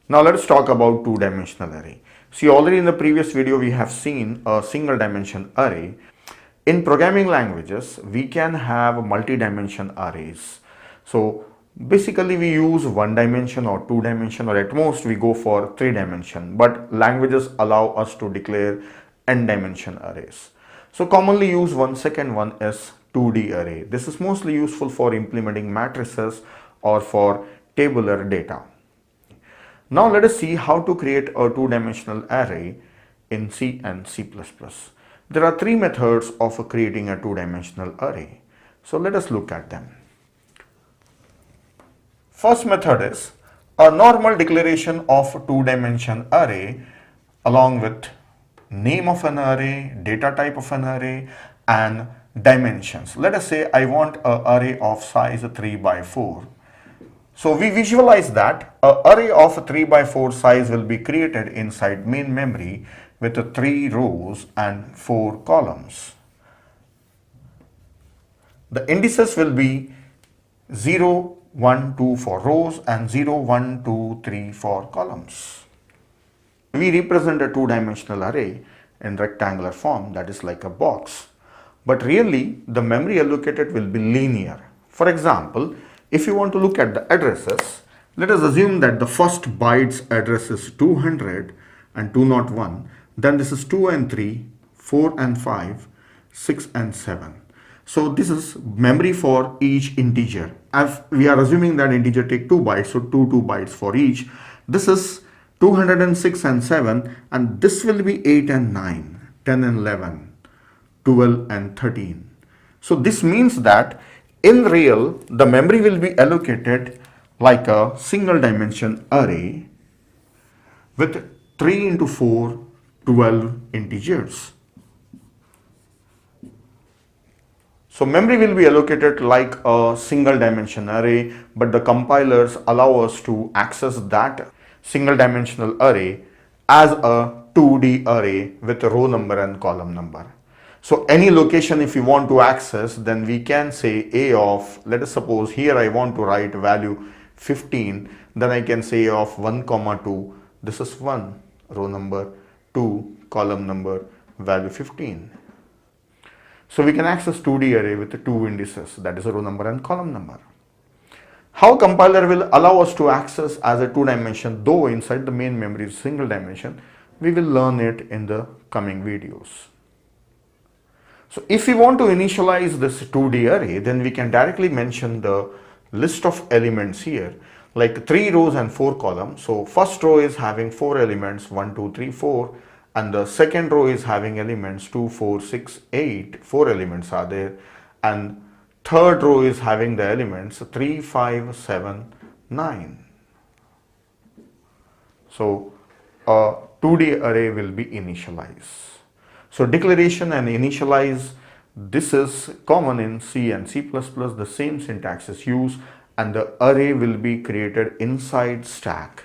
Now let's talk about two-dimensional array. See, already in the previous video we have seen a single dimension array. In programming languages, we can have multi-dimension arrays. So basically we use one dimension or two dimension, or at most we go for three dimension, but languages allow us to declare n dimension arrays. So commonly used second one is 2D array. This is mostly useful for implementing matrices or for tabular data. Now let us see how to create a two-dimensional array in C and C++. There are three methods of creating a two-dimensional array. So let us look at them. First method is a normal declaration of a two-dimension array along with name of an array, data type of an array, and dimensions. Let us say I want an array of size 3 by 4. So we visualize that an array of 3 by 4 size will be created inside main memory with 3 rows and 4 columns. The indices will be 0, 1, 2 for rows and 0, 1, 2, 3 for columns. We represent a two-dimensional array in rectangular form, that is like a box. But really the memory allocated will be linear. For example, if you want to look at the addresses, let us assume that the first byte's address is 200 and 201. Then this is 2 and 3, 4 and 5, 6 and 7. So this is memory for each integer. As we are assuming that integer take 2 bytes, so 2 bytes for each. This is 206 and 7, and this will be 8 and 9, 10 and 11, 12 and 13. So this means that in real, the memory will be allocated like a single dimension array with 3 into 4, 12 integers. So memory will be allocated like a single dimension array, but the compilers allow us to access that single dimensional array as a 2D array with a row number and column number. So any location if you want to access, then we can say a of, let us suppose here I want to write value 15, then I can say of 1, 2, this is 1, row number 2, column number, value 15. So we can access 2D array with the two indices, that is a row number and column number. How compiler will allow us to access as a two dimension, though inside the main memory is single dimension, we will learn it in the coming videos. So if we want to initialize this 2D array, then we can directly mention the list of elements here, like 3 rows and 4 columns. So first row is having 4 elements, 1, 2, 3, 4, and the second row is having elements 2, 4, 6, 8, 4 elements are there, and third row is having the elements 3, 5, 7, 9. So a 2D array will be initialized. So declaration and initialize, this is common in C and C++, the same syntax is used, and the array will be created inside stack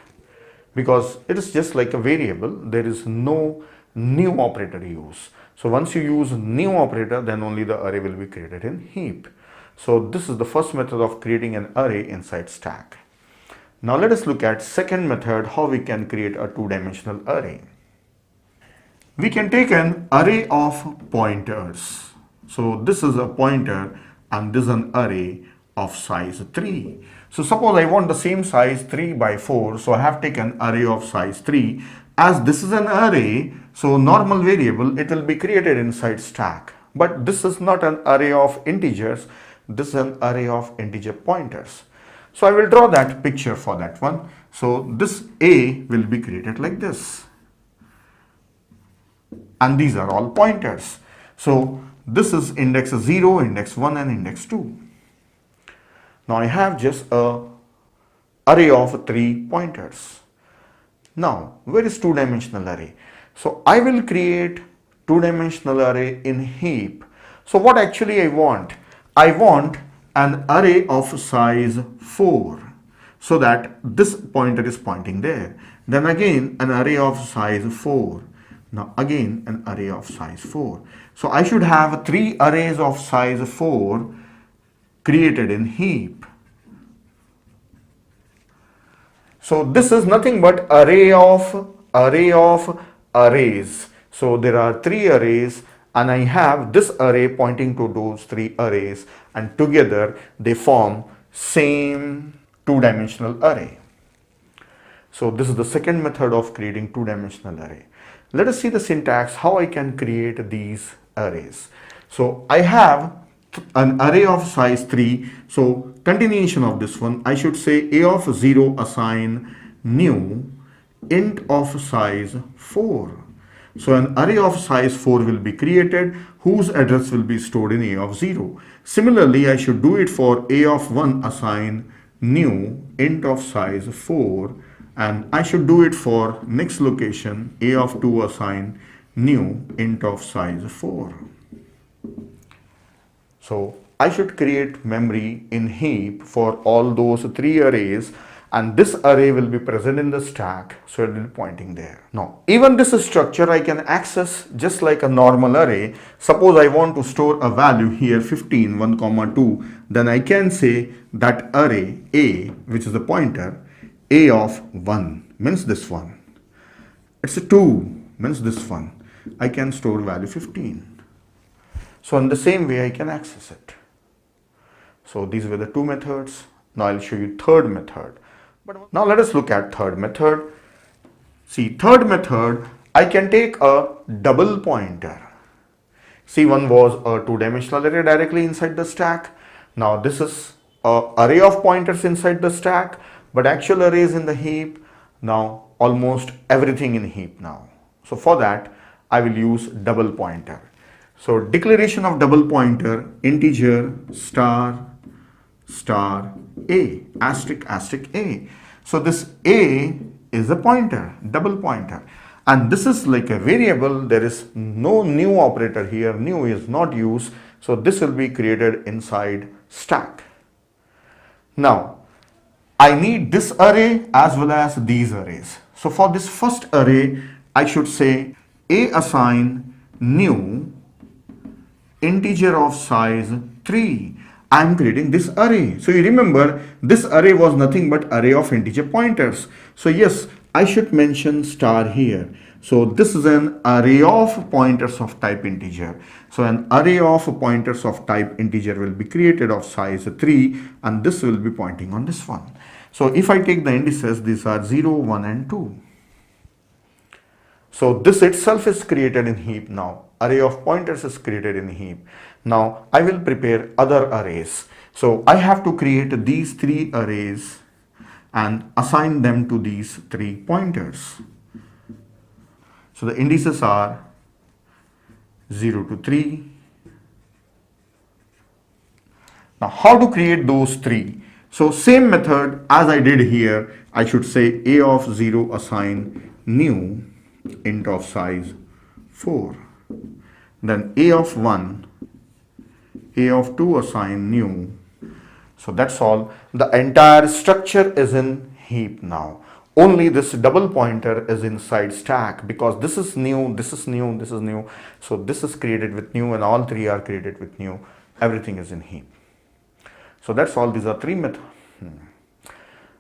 because it is just like a variable. There is no new operator used. So once you use new operator, then only the array will be created in heap. So this is the first method of creating an array inside stack. Now let us look at second method, how we can create a two-dimensional array. We can take an array of pointers. So this is a pointer and this is an array of size 3. So suppose I want the same size 3 by 4. So I have taken array of size 3. As this is an array, so normal variable, it will be created inside stack. But this is not an array of integers. This is an array of integer pointers. So I will draw that picture for that one. So this A will be created like this. And these are all pointers. So this is index 0, index 1 and index 2. Now I have just a array of 3 pointers. Now where is two-dimensional array? So I will create two-dimensional array in heap. So what actually I want? I want an array of size 4 so that this pointer is pointing there. Then again an array of size 4. Now again an array of size 4. So I should have 3 arrays of size 4 created in heap. So this is nothing but array of arrays. So there are three arrays and I have this array pointing to those three arrays, and together they form same two-dimensional array. So this is the second method of creating two-dimensional array. Let us see the syntax how I can create these arrays. So I have an array of size 3. So continuation of this one, I should say a of 0 assign new int of size 4. So an array of size 4 will be created whose address will be stored in a of 0. Similarly, I should do it for a of 1 assign new int of size 4, and I should do it for next location a of 2 assign new int of size 4. So I should create memory in heap for all those three arrays, and this array will be present in the stack, so it will be pointing there. Now, even this structure I can access just like a normal array. Suppose I want to store a value here 15, 1, 2, then I can say that array A, which is the pointer, A of 1 means this one. It's a 2 means this one. I can store value 15. So in the same way I can access it. So these were the two methods. Now I'll show you third method. But now let us look at third method. See, third method, I can take a double pointer. See, one was a two-dimensional array directly inside the stack. Now this is an array of pointers inside the stack, but actual arrays in the heap. Now almost everything in heap now. So for that, I will use double pointer. So declaration of double pointer, integer star star a, asterisk asterisk a. So this a is a pointer, double pointer, and this is like a variable. There is no new operator here, new is not used, so this will be created inside stack. Now I need this array as well as these arrays. So for this first array, I should say a assign new integer of size 3. I am creating this array. So you remember this array was nothing but array of integer pointers. So yes, I should mention star here. So this is an array of pointers of type integer. So an array of pointers of type integer will be created of size 3, and this will be pointing on this one. So if I take the indices, these are 0, 1 and 2. So this itself is created in heap now. Array of pointers is created in heap. Now I will prepare other arrays. So I have to create these three arrays and assign them to these three pointers. So the indices are 0 to 3. Now how to create those three? So same method as I did here, I should say a of 0 assign new int of size 4. Then a of 1, a of 2 assign new. So that's all. The entire structure is in heap now. Only this double pointer is inside stack, because this is new, this is new, this is new. So this is created with new and all three are created with new. Everything is in heap. So that's all. These are three methods.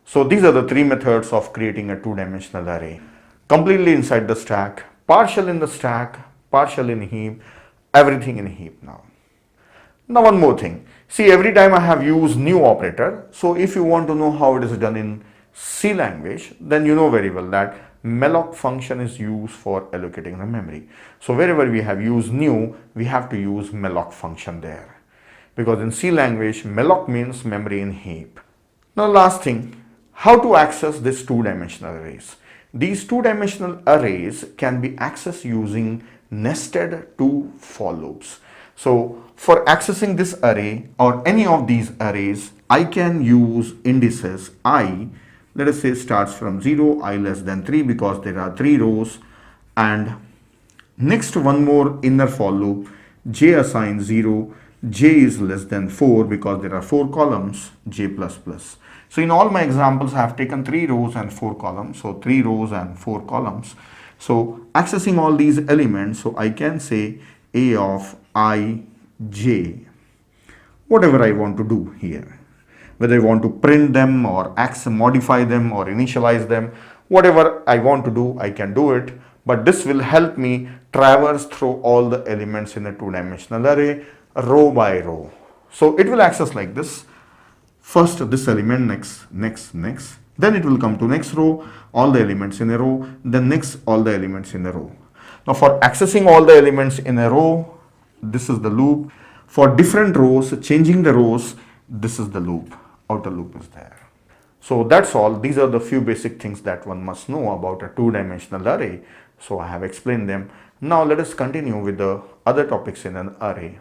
So these are the three methods of creating a two-dimensional array. Completely inside the stack, partial in the stack, partial in heap, everything in heap now. Now one more thing. See, every time I have used new operator. So if you want to know how it is done in C language, then you know very well that malloc function is used for allocating the memory. So wherever we have used new, we have to use malloc function there. Because in C language, malloc means memory in heap. Now last thing, how to access this two-dimensional arrays. These two-dimensional arrays can be accessed using nested to for loops. So for accessing this array or any of these arrays, I can use indices I, let us say starts from 0, I less than 3, because there are 3 rows, and next one more inner for loop, j assigns 0, j is less than 4 because there are 4 columns, j plus plus. So in all my examples, I have taken 3 rows and 4 columns. So 3 rows and 4 columns. So accessing all these elements, so I can say a of I, j, whatever I want to do here. whether I want to print them or modify them or initialize them. Whatever I want to do, I can do it. But this will help me traverse through all the elements in a two-dimensional array, row by row. So it will access like this. First this element, next. Then it will come to next row, all the elements in a row, then next all the elements in a row. Now for accessing all the elements in a row, this is the loop. For different rows, changing the rows, this is the loop. Outer loop is there. So that's all. These are the few basic things that one must know about a two-dimensional array. So I have explained them. Now let us continue with the other topics in an array.